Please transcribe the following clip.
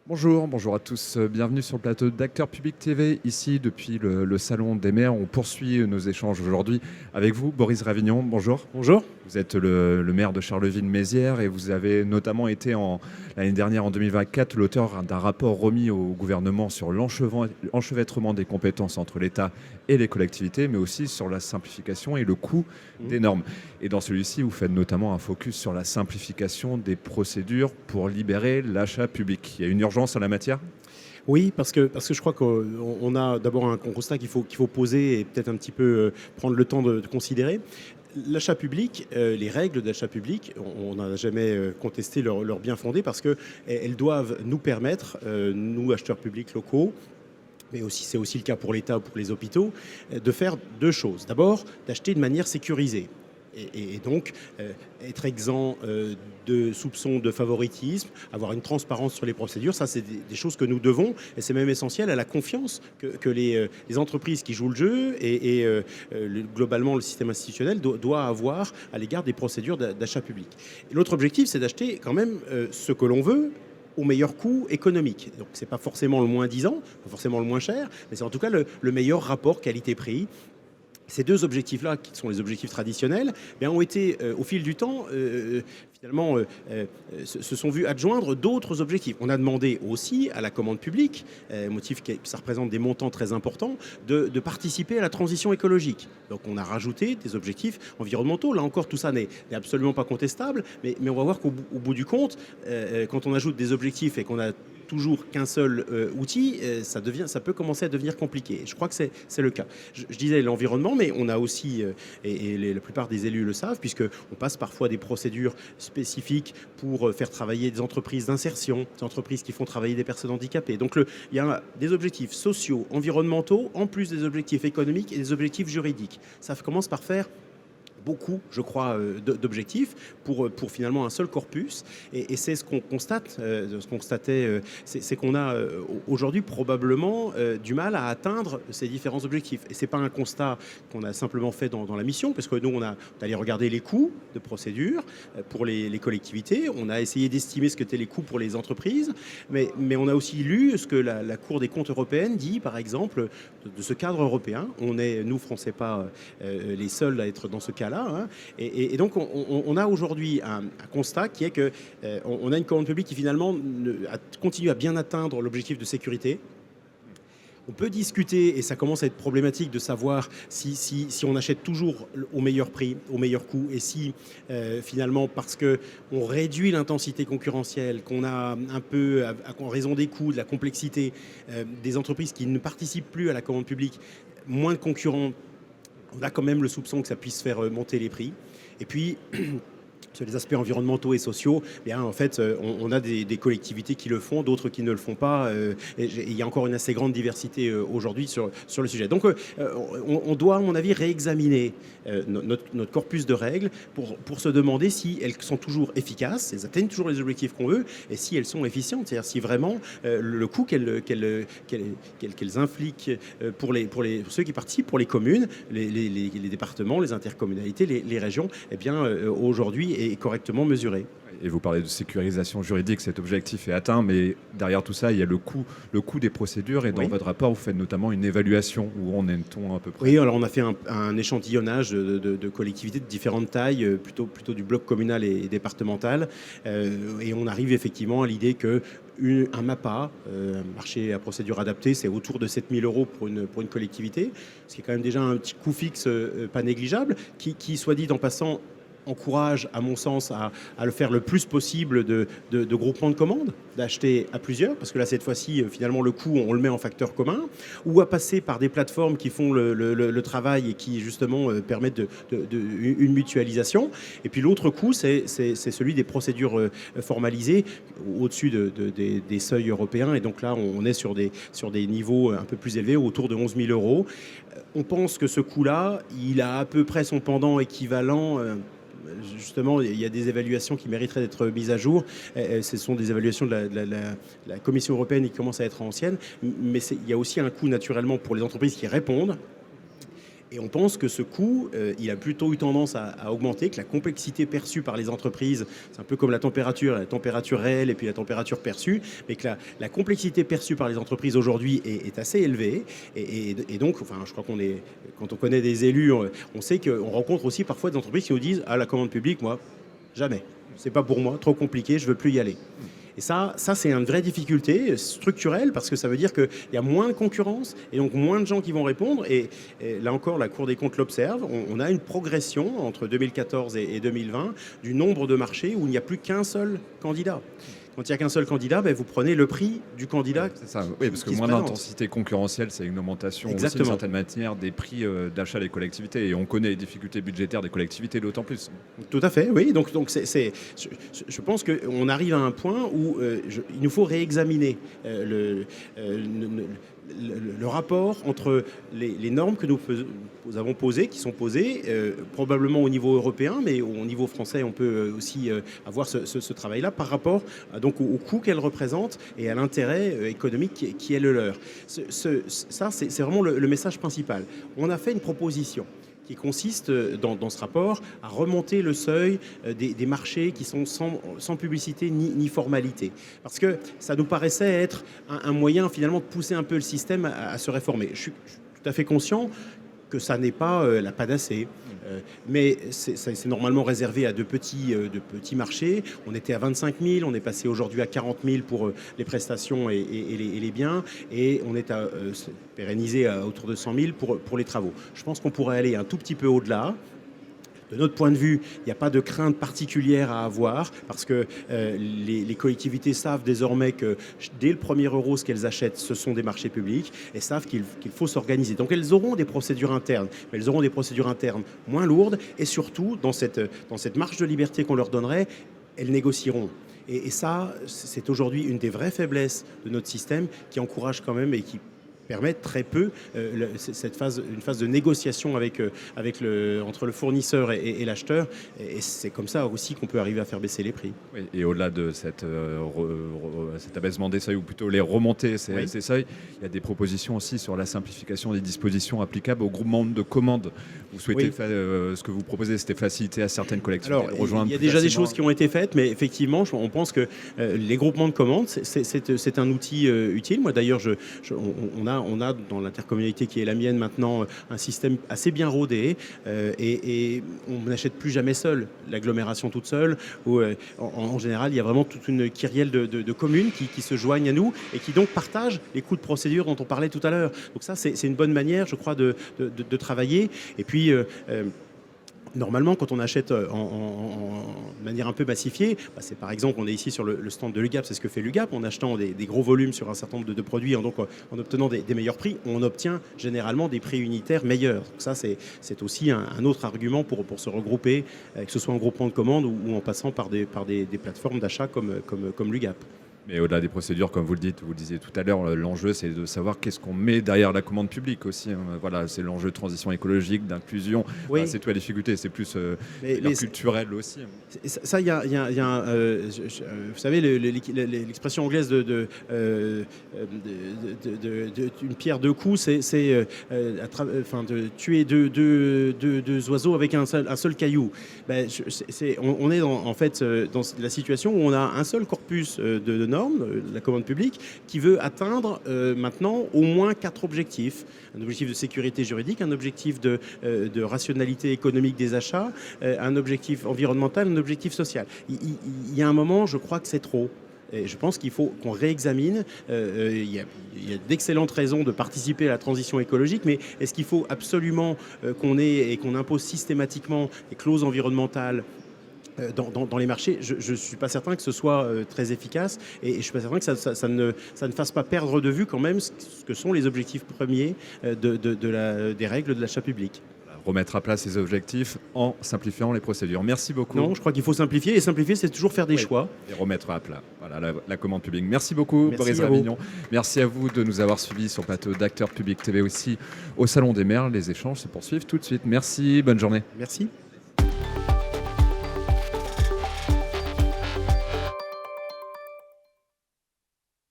Bonjour à tous. Bienvenue sur le plateau d'Acteurs Public TV. Ici, depuis le Salon des maires, on poursuit nos échanges aujourd'hui avec vous, Boris Ravignon. Bonjour. Bonjour. Vous êtes le maire de Charleville-Mézières et vous avez notamment été l'année dernière, en 2024, l'auteur d'un rapport remis au gouvernement sur l'enchevêtrement des compétences entre l'État et les collectivités, mais aussi sur la simplification et le coût des normes. Et dans celui-ci, vous faites notamment un focus sur la simplification des procédures pour libérer l'achat public. Il y a une urgence en la matière ? Oui, parce que je crois qu'on a d'abord un constat qu'il faut poser et peut-être un petit peu prendre le temps de considérer. L'achat public, les règles d'achat public, on n'a jamais contesté leur bien fondé parce qu'elles doivent nous permettre, nous acheteurs publics locaux, mais aussi c'est aussi le cas pour l'État ou pour les hôpitaux, de faire deux choses. D'abord, d'acheter de manière sécurisée. Et donc, être exempt de soupçons de favoritisme, avoir une transparence sur les procédures, ça c'est des choses que nous devons, et c'est même essentiel à la confiance que les entreprises qui jouent le jeu et globalement le système institutionnel doit avoir à l'égard des procédures d'achat public. Et l'autre objectif, c'est d'acheter quand même ce que l'on veut au meilleur coût économique. Donc c'est pas forcément le moins disant, pas forcément le moins cher, mais c'est en tout cas le meilleur rapport qualité-prix. Ces deux objectifs-là, qui sont les objectifs traditionnels, ont été, au fil du temps, finalement, se sont vus adjoindre d'autres objectifs. On a demandé aussi à la commande publique, motif que ça représente des montants très importants, de participer à la transition écologique. Donc on a rajouté des objectifs environnementaux. Là encore, tout ça n'est absolument pas contestable, mais on va voir qu'au bout du compte, quand on ajoute des objectifs et qu'on a toujours qu'un seul outil, ça peut commencer à devenir compliqué. Je crois que c'est le cas. Je disais l'environnement, mais on a aussi, la plupart des élus le savent, puisqu'on passe parfois des procédures spécifiques pour faire travailler des entreprises d'insertion, des entreprises qui font travailler des personnes handicapées. Donc il y a des objectifs sociaux, environnementaux, en plus des objectifs économiques et des objectifs juridiques. Ça commence par faire beaucoup, je crois, d'objectifs pour finalement un seul corpus. Et c'est ce qu'on constate, c'est qu'on a aujourd'hui probablement du mal à atteindre ces différents objectifs. Et c'est pas un constat qu'on a simplement fait dans la mission, parce que nous, on a allé regarder les coûts de procédure pour les collectivités, on a essayé d'estimer ce qu'étaient les coûts pour les entreprises, mais on a aussi lu ce que la Cour des comptes européenne dit, par exemple, de ce cadre européen. On est, nous, Français, pas les seuls à être dans ce cas-là. Et donc, on a aujourd'hui un constat qui est qu'on a une commande publique qui finalement continue à bien atteindre l'objectif de sécurité. On peut discuter, et ça commence à être problématique, de savoir si on achète toujours au meilleur prix, au meilleur coût, et si finalement, parce qu'on réduit l'intensité concurrentielle, qu'on a un peu, en raison des coûts, de la complexité, des entreprises qui ne participent plus à la commande publique, moins de concurrents, on a quand même le soupçon que ça puisse faire monter les prix. Et puis, sur les aspects environnementaux et sociaux, en fait, on a des collectivités qui le font, d'autres qui ne le font pas. Et il y a encore une assez grande diversité aujourd'hui sur le sujet. Donc, on doit, à mon avis, réexaminer notre corpus de règles pour se demander si elles sont toujours efficaces, elles atteignent toujours les objectifs qu'on veut, et si elles sont efficientes, c'est-à-dire si vraiment le coût qu'elles infliquent pour ceux qui participent, pour les communes, les départements, les intercommunalités, les régions, aujourd'hui est correctement mesuré. Et vous parlez de sécurisation juridique, cet objectif est atteint, mais derrière tout ça, il y a le coût des procédures. Et dans votre rapport, vous faites notamment une évaluation. Où en est-on à peu près ? Oui, alors on a fait un échantillonnage de collectivités de différentes tailles, plutôt du bloc communal et départemental. Et on arrive effectivement à l'idée qu'un MAPA, un marché à procédure adaptée, c'est autour de 7 000 € pour une collectivité, ce qui est quand même déjà un petit coût fixe pas négligeable, qui soit dit en passant, encourage, à mon sens, à le faire le plus possible de groupements de commandes, d'acheter à plusieurs, parce que là, cette fois-ci, finalement, le coût, on le met en facteur commun, ou à passer par des plateformes qui font le travail et qui, justement, permettent une mutualisation. Et puis, l'autre coût, c'est celui des procédures formalisées au-dessus des seuils européens. Et donc là, on est sur des niveaux un peu plus élevés, autour de 11 000 €. On pense que ce coût-là, il a à peu près son pendant équivalent. Justement, il y a des évaluations qui mériteraient d'être mises à jour. Ce sont des évaluations de la Commission européenne qui commencent à être anciennes. Mais il y a aussi un coût naturellement pour les entreprises qui répondent. Et on pense que ce coût, il a plutôt eu tendance à augmenter, que la complexité perçue par les entreprises, c'est un peu comme la température réelle et puis la température perçue, mais que la complexité perçue par les entreprises aujourd'hui est assez élevée. Et donc, enfin, je crois quand on connaît des élus, on sait qu'on rencontre aussi parfois des entreprises qui nous disent: ah, la commande publique, moi, jamais. C'est pas pour moi, trop compliqué, je veux plus y aller. Et ça c'est une vraie difficulté structurelle parce que ça veut dire qu'il y a moins de concurrence et donc moins de gens qui vont répondre. Et là encore, la Cour des comptes l'observe. On a une progression entre 2014 et 2020 du nombre de marchés où il n'y a plus qu'un seul candidat. Quand il n'y a qu'un seul candidat, vous prenez le prix du candidat. C'est ça, oui, parce que moins d'intensité concurrentielle, c'est une augmentation aussi d'une certaine manière des prix d'achat des collectivités. Et on connaît les difficultés budgétaires des collectivités d'autant plus. Tout à fait, oui. Donc je pense qu'on arrive à un point où il nous faut réexaminer le rapport entre les normes que nous avons posées, qui sont posées probablement au niveau européen, mais au niveau français, on peut aussi avoir ce travail-là par rapport donc au coût qu'elles représentent et à l'intérêt économique qui est le leur. Ça, c'est vraiment le message principal. On a fait une proposition qui consiste dans ce rapport à remonter le seuil des marchés qui sont sans publicité ni formalité. Parce que ça nous paraissait être un moyen finalement de pousser un peu le système à se réformer. Je suis tout à fait conscient que ça n'est pas la panacée. Mais c'est normalement réservé à de petits marchés. On était à 25 000, on est passé aujourd'hui à 40 000 pour les prestations et les biens, et on est pérennisé à autour de 100 000 pour les travaux. Je pense qu'on pourrait aller un tout petit peu au-delà. De notre point de vue, il n'y a pas de crainte particulière à avoir parce que les collectivités savent désormais que dès le premier euro, ce qu'elles achètent, ce sont des marchés publics et savent qu'il faut s'organiser. Donc elles auront des procédures internes, mais elles auront des procédures internes moins lourdes et surtout, dans cette marge de liberté qu'on leur donnerait, elles négocieront. Et ça, c'est aujourd'hui une des vraies faiblesses de notre système qui encourage quand même et qui permettent très peu une phase de négociation entre le fournisseur et l'acheteur. Et c'est comme ça aussi qu'on peut arriver à faire baisser les prix. Oui, et au-delà de cet abaissement des seuils, ou plutôt les remontées ces seuils, il y a des propositions aussi sur la simplification des dispositions applicables au groupement de commandes. Vous souhaitez ce que vous proposez, c'était faciliter à certaines collectivités de rejoindre. Il y a déjà des choses qui ont été faites, mais effectivement, on pense que les groupements de commandes, c'est un outil utile. Moi, d'ailleurs, on a dans l'intercommunalité qui est la mienne maintenant un système assez bien rodé et on n'achète plus jamais seul, l'agglomération toute seule, où en général il y a vraiment toute une kyrielle de communes qui se joignent à nous et qui donc partagent les coûts de procédure dont on parlait tout à l'heure. Donc ça, c'est une bonne manière, je crois, de travailler. Et puis normalement, quand on achète en manière un peu massifiée, c'est par exemple, on est ici sur le stand de l'UGAP, c'est ce que fait l'UGAP, en achetant des gros volumes sur un certain nombre de produits, donc en obtenant des meilleurs prix, on obtient généralement des prix unitaires meilleurs. Donc ça, c'est aussi un autre argument pour se regrouper, que ce soit en groupement de commandes ou en passant par des plateformes d'achat comme l'UGAP. Mais au-delà des procédures, comme vous le disiez tout à l'heure, l'enjeu c'est de savoir qu'est-ce qu'on met derrière la commande publique aussi. Voilà, c'est l'enjeu de transition écologique, d'inclusion. Oui. C'est toute la difficulté, c'est plus culturel aussi. Ça, il y a vous savez, l'expression anglaise de une pierre deux coups, c'est de tuer deux oiseaux avec un seul caillou. On est en fait dans la situation où on a un seul corpus de normes, la commande publique, qui veut atteindre maintenant au moins 4 objectifs. Un objectif de sécurité juridique, un objectif de rationalité économique des achats, un objectif environnemental, un objectif social. Il y a un moment, je crois que c'est trop. Et je pense qu'il faut qu'on réexamine. Il y a d'excellentes raisons de participer à la transition écologique, mais est-ce qu'il faut absolument qu'on impose systématiquement des clauses environnementales dans les marchés? Je ne suis pas certain que ce soit très efficace et je ne suis pas certain que ça ne fasse pas perdre de vue quand même ce que sont les objectifs premiers des règles de l'achat public. Remettre à plat ces objectifs en simplifiant les procédures. Merci beaucoup. Non, je crois qu'il faut simplifier et simplifier, c'est toujours faire des choix. Et remettre à plat la commande publique. Merci beaucoup, Boris Ravignon. Merci à vous de nous avoir suivis sur le plateau d'Acteurs Publics TV aussi au Salon des maires. Les échanges se poursuivent tout de suite. Merci, bonne journée. Merci.